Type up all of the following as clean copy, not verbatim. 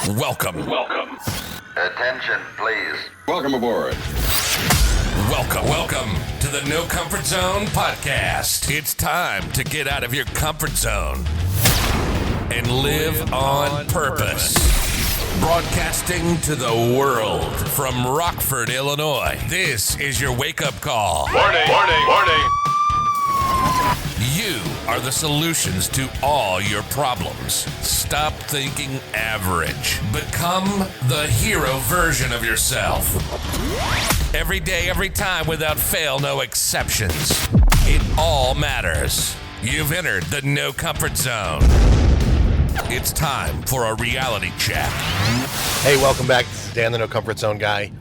Welcome. Attention, please. Welcome aboard. Welcome to the No Comfort Zone podcast. It's time to get out of your comfort zone and live on purpose. Broadcasting to the world from Rockford, Illinois. This is your wake-up call. Warning. You are the solutions to all your problems. Stop thinking average. Become the hero version of yourself. Every day, every time, without fail, no exceptions. It all matters. You've entered the No Comfort Zone. It's time for a reality check. Hey, welcome back. This is Dan, the No Comfort Zone guy.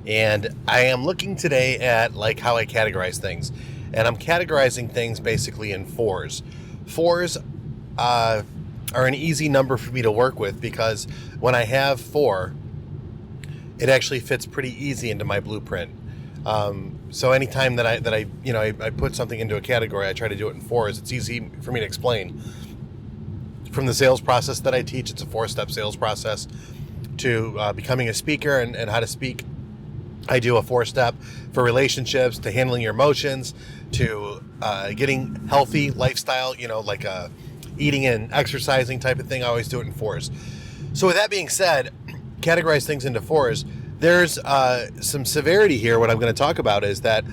And I am looking today at how I categorize things. And I'm categorizing things basically in fours. Fours are an easy number for me to work with because when I have four, it actually fits pretty easy into my blueprint. So anytime that I put something into a category, I try to do it in fours. It's easy for me to explain. From the sales process that I teach, it's a 4-step sales process, to becoming a speaker and how to speak. I do a 4-step for relationships, to handling your emotions, to getting healthy lifestyle, like a eating and exercising type of thing. I always do it in fours. So with that being said, categorize things into fours. There's some severity here. What I'm going to talk about is that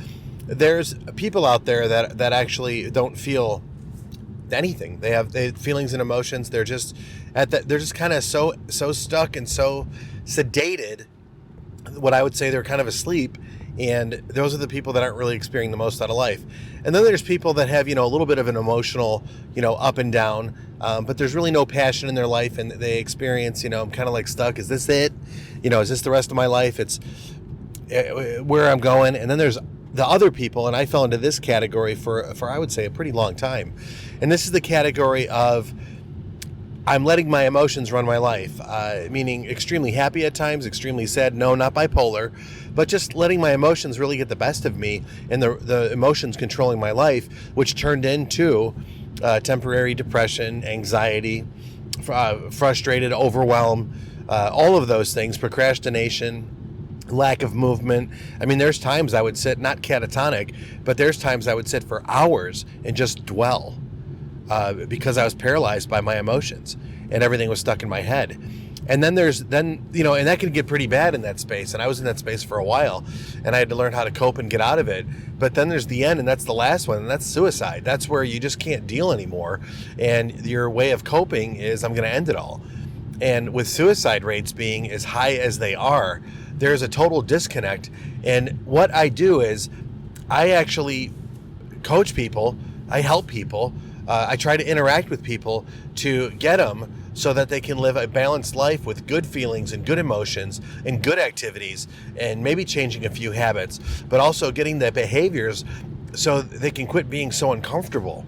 there's people out there that actually don't feel anything. They have feelings and emotions. They're just they're just kind of so stuck and so sedated. What I would say, they're kind of asleep, and those are the people that aren't really experiencing the most out of life. And then there's people that have, a little bit of an emotional, up and down, but there's really no passion in their life, and they experience, I'm kind of like stuck. Is this it? Is this the rest of my life? It's where I'm going. And then there's the other people, and I fell into this category for I would say a pretty long time. And this is the category of I'm letting my emotions run my life, meaning extremely happy at times, extremely sad. No, not bipolar, but just letting my emotions really get the best of me, and the emotions controlling my life, which turned into temporary depression, anxiety, frustrated, overwhelm, all of those things, procrastination, lack of movement. I mean, there's times I would sit, not catatonic, but there's times I would sit for hours and just dwell. Because I was paralyzed by my emotions and everything was stuck in my head. And then and that can get pretty bad in that space. And I was in that space for a while, and I had to learn how to cope and get out of it. But then there's the end, and that's the last one, and that's suicide. That's where you just can't deal anymore. And your way of coping is, I'm going to end it all. And with suicide rates being as high as they are, there's a total disconnect. And what I do is I actually coach people. I help people. I try to interact with people to get them so that they can live a balanced life with good feelings and good emotions and good activities, and maybe changing a few habits, but also getting the behaviors so they can quit being so uncomfortable.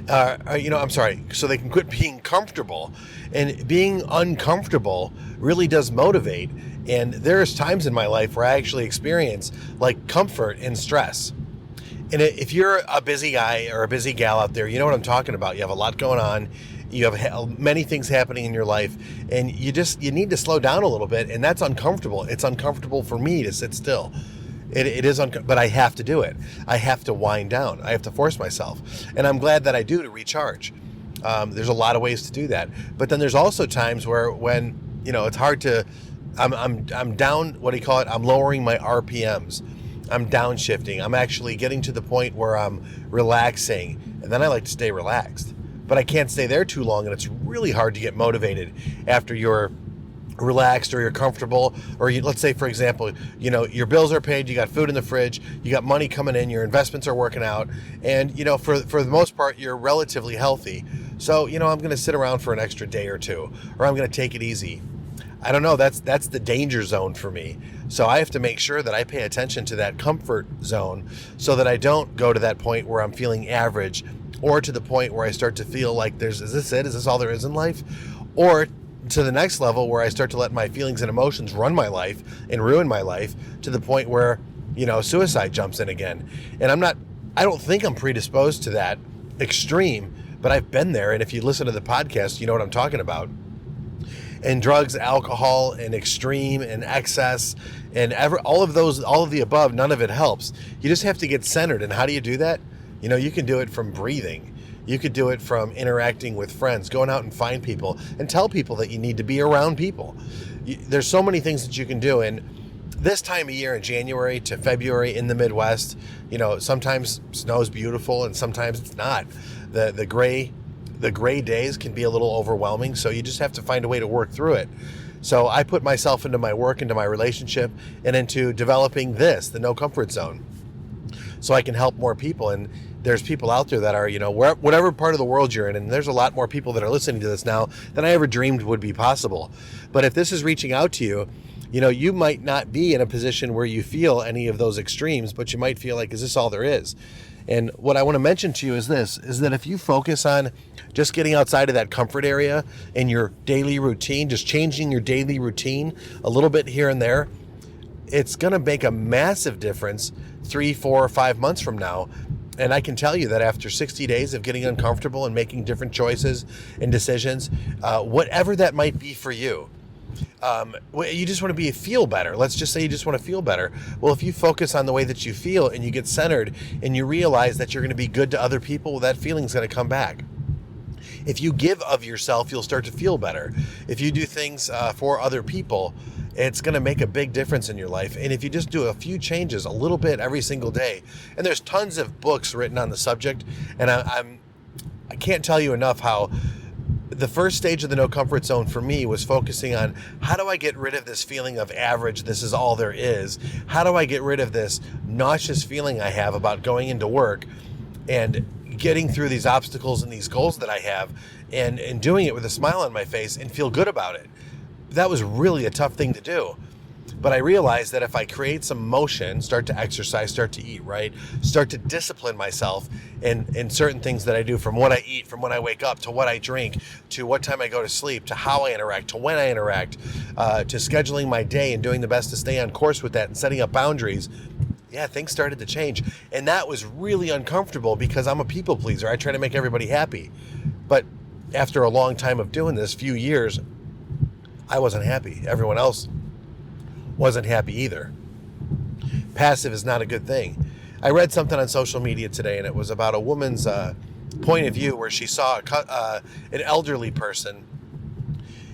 So they can quit being comfortable. And being uncomfortable really does motivate. And there's times in my life where I actually experience comfort in stress. And if you're a busy guy or a busy gal out there, you know what I'm talking about. You have a lot going on. You have many things happening in your life, and you need to slow down a little bit, and that's uncomfortable. It's uncomfortable for me to sit still. It is but I have to do it. I have to wind down. I have to force myself, and I'm glad that I do, to recharge. There's a lot of ways to do that, but then there's also times when it's hard to. I'm down. What do you call it? I'm lowering my RPMs. I'm downshifting. I'm actually getting to the point where I'm relaxing, and then I like to stay relaxed. But I can't stay there too long, and it's really hard to get motivated after you're relaxed or you're comfortable, or let's say, for example, your bills are paid, you got food in the fridge, you got money coming in, your investments are working out, and for the most part, you're relatively healthy. So, I'm going to sit around for an extra day or two, or I'm going to take it easy. I don't know. That's the danger zone for me. So I have to make sure that I pay attention to that comfort zone so that I don't go to that point where I'm feeling average, or to the point where I start to feel like is this it? Is this all there is in life? Or to the next level where I start to let my feelings and emotions run my life and ruin my life to the point where, suicide jumps in again. And I don't think I'm predisposed to that extreme, but I've been there. And if you listen to the podcast, you know what I'm talking about. And drugs, alcohol, and extreme and excess and all of the above, none of it helps. You just have to get centered. And how do you do that? You can do it from breathing. You could do it from interacting with friends, going out and find people and tell people that you need to be around people. There's so many things that you can do. And this time of year in January to February in the Midwest, sometimes snow's beautiful and sometimes it's not. The gray days can be a little overwhelming, so you just have to find a way to work through it. So I put myself into my work, into my relationship, and into developing the No Comfort Zone, so I can help more people. And there's people out there that are, whatever part of the world you're in, and there's a lot more people that are listening to this now than I ever dreamed would be possible. But if this is reaching out to you, you might not be in a position where you feel any of those extremes, but you might feel like, is this all there is? And what I want to mention to you is that if you focus on just getting outside of that comfort area in your daily routine, just changing your daily routine a little bit here and there, it's going to make a massive difference 3, 4, or 5 months from now. And I can tell you that after 60 days of getting uncomfortable and making different choices and decisions, whatever that might be for you, you just want to feel better. Let's just say you just want to feel better. Well, if you focus on the way that you feel and you get centered and you realize that you're going to be good to other people, well, that feeling's going to come back. If you give of yourself, you'll start to feel better. If you do things for other people, it's going to make a big difference in your life. And if you just do a few changes, a little bit every single day, and there's tons of books written on the subject, and I can't tell you enough how the first stage of the No Comfort Zone for me was focusing on, how do I get rid of this feeling of average, this is all there is? How do I get rid of this nauseous feeling I have about going into work and getting through these obstacles and these goals that I have, and doing it with a smile on my face and feel good about it? That was really a tough thing to do. But I realized that if I create some motion, start to exercise, start to eat right, start to discipline myself in certain things that I do, from what I eat, from when I wake up, to what I drink, to what time I go to sleep, to how I interact, to when I interact, to scheduling my day and doing the best to stay on course with that and setting up boundaries, things started to change. And that was really uncomfortable because I'm a people pleaser. I try to make everybody happy. But after a long time of doing this, few years, I wasn't happy. Everyone else wasn't happy either. Passive is not a good thing. I read something on social media today, and it was about a woman's point of view where she saw an elderly person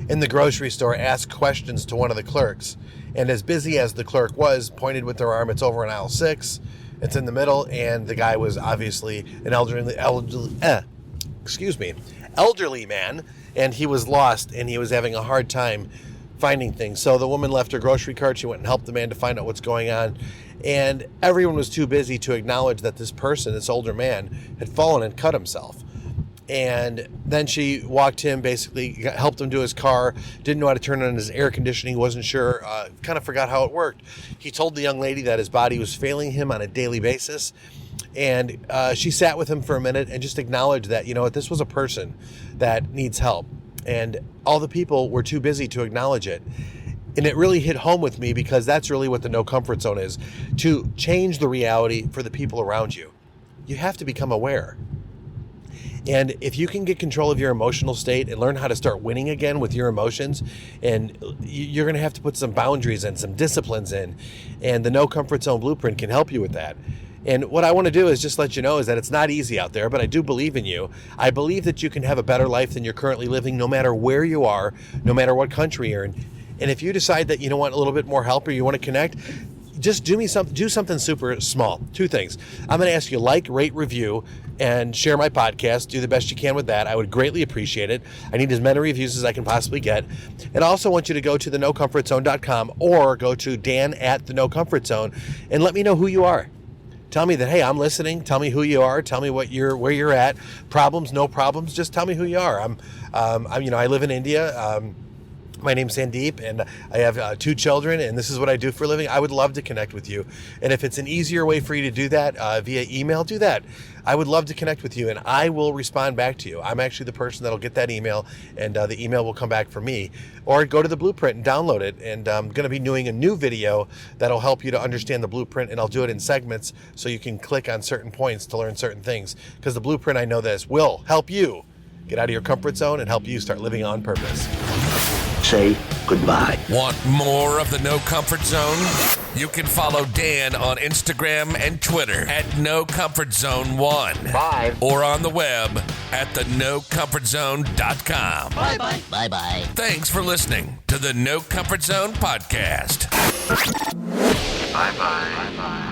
in the grocery store ask questions to one of the clerks. And as busy as the clerk was, pointed with their arm, it's over in aisle 6, it's in the middle, and the guy was obviously an elderly man, and he was lost, and he was having a hard time finding things. So the woman left her grocery cart. She went and helped the man to find out what's going on. And everyone was too busy to acknowledge that this person, this older man, had fallen and cut himself. And then she walked him, basically helped him to his car, didn't know how to turn on his air conditioning, wasn't sure, kind of forgot how it worked. He told the young lady that his body was failing him on a daily basis. And she sat with him for a minute and just acknowledged that, this was a person that needs help. And all the people were too busy to acknowledge it. And it really hit home with me, because that's really what the No Comfort Zone is, to change the reality for the people around you. You have to become aware. And if you can get control of your emotional state and learn how to start winning again with your emotions, and you're going to have to put some boundaries and some disciplines in, and the No Comfort Zone Blueprint can help you with that. And what I want to do is just let you know is that it's not easy out there, but I do believe in you. I believe that you can have a better life than you're currently living, no matter where you are, no matter what country you're in. And if you decide that you want a little bit more help, or you want to connect, just do something super small. 2 things. I'm going to ask you to like, rate, review, and share my podcast. Do the best you can with that. I would greatly appreciate it. I need as many reviews as I can possibly get. And I also want you to go to thenocomfortzone.com or go to Dan@thenocomfortzone and let me know who you are. Tell me that, hey, I'm listening. Tell me who you are. Tell me where you're at. Problems, no problems. Just tell me who you are. I live in India. My name's Sandeep, and I have 2 children, and this is what I do for a living. I would love to connect with you. And if it's an easier way for you to do that via email, do that. I would love to connect with you, and I will respond back to you. I'm actually the person that'll get that email, and the email will come back from me. Or go to the Blueprint and download it. And I'm going to be doing a new video that'll help you to understand the Blueprint, and I'll do it in segments so you can click on certain points to learn certain things. Because the Blueprint, I know this, will help you get out of your comfort zone and help you start living on purpose. say goodbye. Want more of the No Comfort Zone? You can follow Dan on Instagram and Twitter at No Comfort Zone 1. Bye. Or on the web at thenocomfortzone.com. Bye-bye. Bye-bye. Thanks for listening to the No Comfort Zone podcast. Bye-bye. Bye-bye.